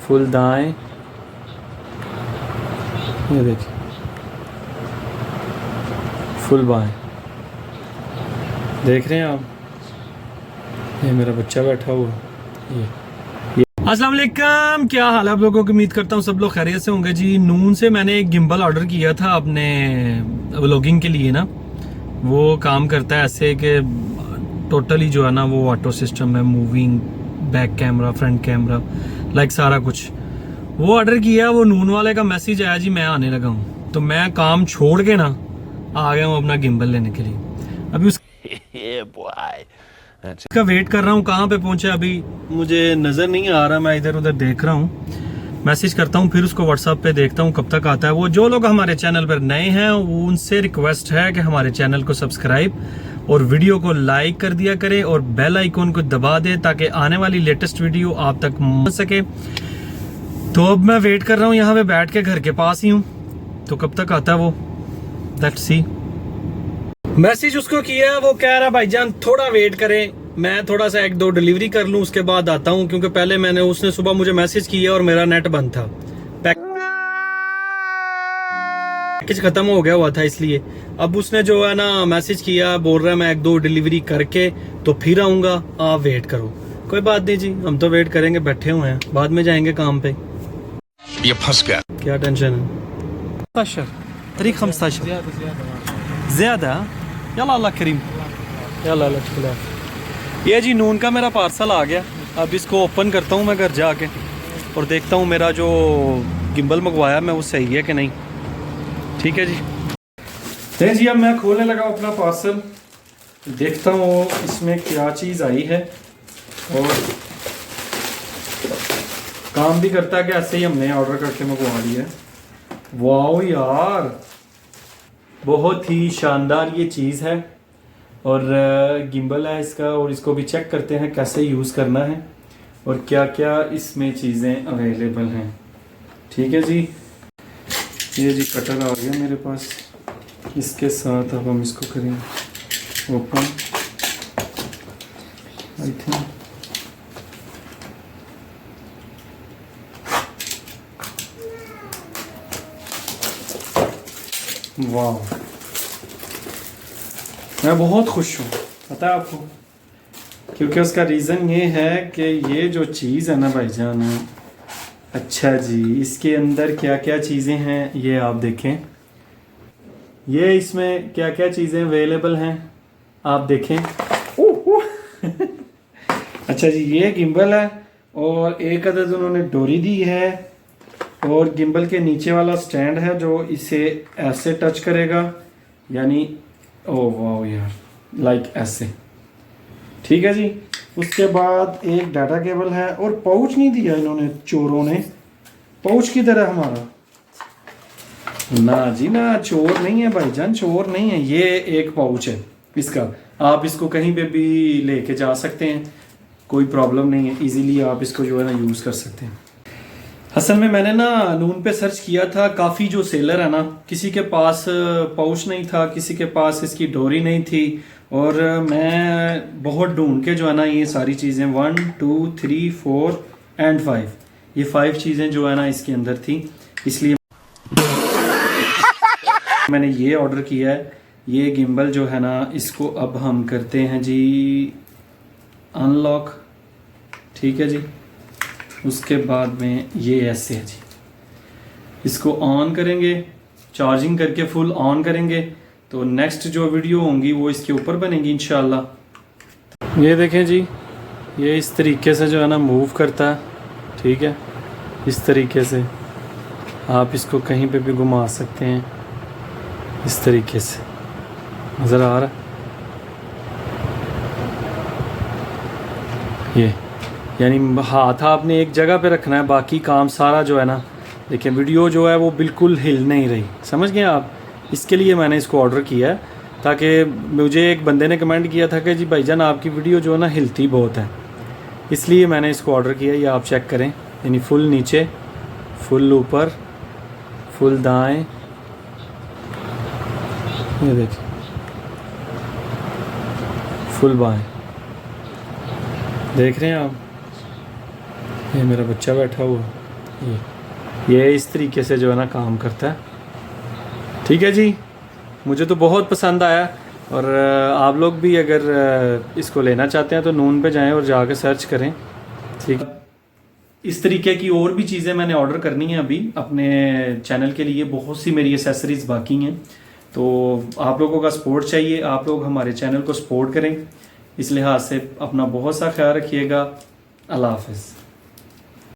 Full दाएं, ये देखिए फुल बाएं। देख रहे हैं आप, ये मेरा बच्चा बैठा हुआ ये। अस्सलाम वालेकुम, क्या हाल है आप लोगों की। उम्मीद करता हूँ सब लोग खैरियत से होंगे जी। नून से मैंने एक गिम्बल ऑर्डर किया था अपने व्लॉगिंग के लिए ना। वो काम करता है ऐसे कि टोटली जो है ना वो ऑटो सिस्टम है, moving, back camera, front camera, like सारा कुछ। वो ऑर्डर किया, वो नून वाले का मैसेज आया जी मैं आने लगा हूँ, तो मैं काम छोड़ के ना आ गया हूँ अपना गिम्बल लेने के लिए। अभी उसका वेट कर रहा हूँ, कहाँ पे पहुंचे अभी मुझे नज़र नहीं आ रहा। मैं इधर उधर देख रहा हूँ, मैसेज करता हूँ, फिर उसको व्हाट्सएप पे देखता हूँ कब तक आता है। वो जो लोग हमारे चैनल पर नए हैं उनसे रिक्वेस्ट है कि हमारे चैनल को सब्सक्राइब और वीडियो को लाइक कर दिया करें और बेल आइकॉन को दबा दें ताकि आने वाली लेटेस्ट वीडियो आप तक पहुंच सके। तो अब मैं वेट कर रहा हूँ, यहाँ पे बैठ के घर के पास ही हूँ, तो कब तक आता है वो, लेट्स सी। मैसेज उसको किया, वो कह रहा भाईजान थोड़ा वेट करें, मैं थोड़ा सा एक दो डिलीवरी कर लूं उसके बाद आता हूं, क्योंकि पहले उसने सुबह मुझे मैसेज किया और मेरा नेट बंद था, पैकेज खत्म हो गया हुआ था, इसलिए अब उसने जो है ना मैसेज किया, बोल रहा है मैं एक दो डिलीवरी करके तो फिर आऊंगा, आप वेट करो। कोई बात नहीं जी, हम तो वेट करेंगे, बैठे हुए हैं, बाद में जाएंगे काम पे। ये फंस गया, क्या टेंशन है। तरीक 15 ज्यादा, यल्ला अल्लाह करीम, यल्ला अल्लाह शुक्र। ये जी नून का मेरा पार्सल आ गया। अब इसको ओपन करता हूँ मैं घर जाके और देखता हूँ मेरा जो गिम्बल मंगवाया मैं वो सही है कि नहीं। ठीक है जी। तो जी अब मैं खोलने लगा अपना पार्सल, देखता हूँ इसमें क्या चीज़ आई है और काम भी करता है कि ऐसे ही हमने ऑर्डर करके मंगवा लिया है। वाह यार, बहुत ही शानदार ये चीज़ है और गिम्बल है इसका, और इसको भी चेक करते हैं कैसे यूज़ करना है और क्या क्या इसमें चीज़ें अवेलेबल हैं। ठीक है जी, ये जी कटर आ गया मेरे पास, इसके साथ अब हम इसको करेंगे ओपन। आई थिंक वाह, मैं बहुत खुश हूँ, पता है आपको, क्योंकि उसका रीज़न ये है कि ये जो चीज़ है ना भाईजान। अच्छा जी, इसके अंदर क्या क्या चीज़ें हैं ये आप देखें, ये इसमें क्या क्या चीज़ें अवेलेबल हैं आप देखें। अच्छा जी, ये गिम्बल है और एक अदद उन्होंने डोरी दी है और गिम्बल के नीचे वाला स्टैंड है जो इसे ऐसे टच करेगा, यानी ओह वाह यार, लाइक ऐसे। ठीक है जी। उसके बाद एक डाटा केबल है और पाउच नहीं दिया इन्होंने, चोरों ने। पाउच की तरह हमारा ना जी ना, चोर नहीं है भाईजान, चोर नहीं है। ये एक पाउच है इसका, आप इसको कहीं पे भी लेके जा सकते हैं, कोई प्रॉब्लम नहीं है, इजीली आप इसको जो है ना यूज़ कर सकते हैं। असल में मैंने ना नून पे सर्च किया था, काफ़ी जो सेलर है ना, किसी के पास पाउच नहीं था, किसी के पास इसकी डोरी नहीं थी, और मैं बहुत ढूंढ के जो है ना ये सारी चीज़ें 1 2 3 4 एंड 5, ये 5 चीज़ें जो है ना इसके अंदर थी, इसलिए मैंने ये ऑर्डर किया है। ये गिम्बल जो है ना इसको अब हम करते हैं जी अनलॉक। ठीक है जी। उसके बाद में ये ऐसे है जी, इसको ऑन करेंगे, चार्जिंग करके फुल ऑन करेंगे तो नेक्स्ट जो वीडियो होंगी वो इसके ऊपर बनेगी इंशाल्लाह। ये देखें जी, ये इस तरीके से जो है ना मूव करता है। ठीक है, इस तरीके से आप इसको कहीं पे भी घुमा सकते हैं, इस तरीके से नज़र आ रहा ये, यानी हाथ आपने एक जगह पे रखना है, बाकी काम सारा जो है ना, देखिए वीडियो जो है वो बिल्कुल हिल नहीं रही, समझ गए आप। इसके लिए मैंने इसको ऑर्डर किया है, ताकि मुझे एक बंदे ने कमेंट किया था कि जी भाईजान आपकी वीडियो जो है ना हिलती बहुत है, इसलिए मैंने इसको ऑर्डर किया। ये आप चेक करें, यानी फुल नीचे, फुल ऊपर, फुल दाएं, ये देखिए फुल बाएं। देख रहे हैं आप, ये मेरा बच्चा बैठा हुआ ये इस तरीके से जो है ना काम करता है। ठीक है जी, मुझे तो बहुत पसंद आया। और आप लोग भी अगर इसको लेना चाहते हैं तो नून पे जाएं और जाकर सर्च करें। ठीक, इस तरीके की और भी चीज़ें मैंने ऑर्डर करनी है अभी अपने चैनल के लिए। बहुत सी मेरी एसेसरीज बाकी हैं, तो आप लोगों का सपोर्ट चाहिए। आप लोग हमारे चैनल को सपोर्ट करें। इस लिहाज से अपना बहुत सा ख्याल रखिएगा। अल्लाह हाफ़िज़।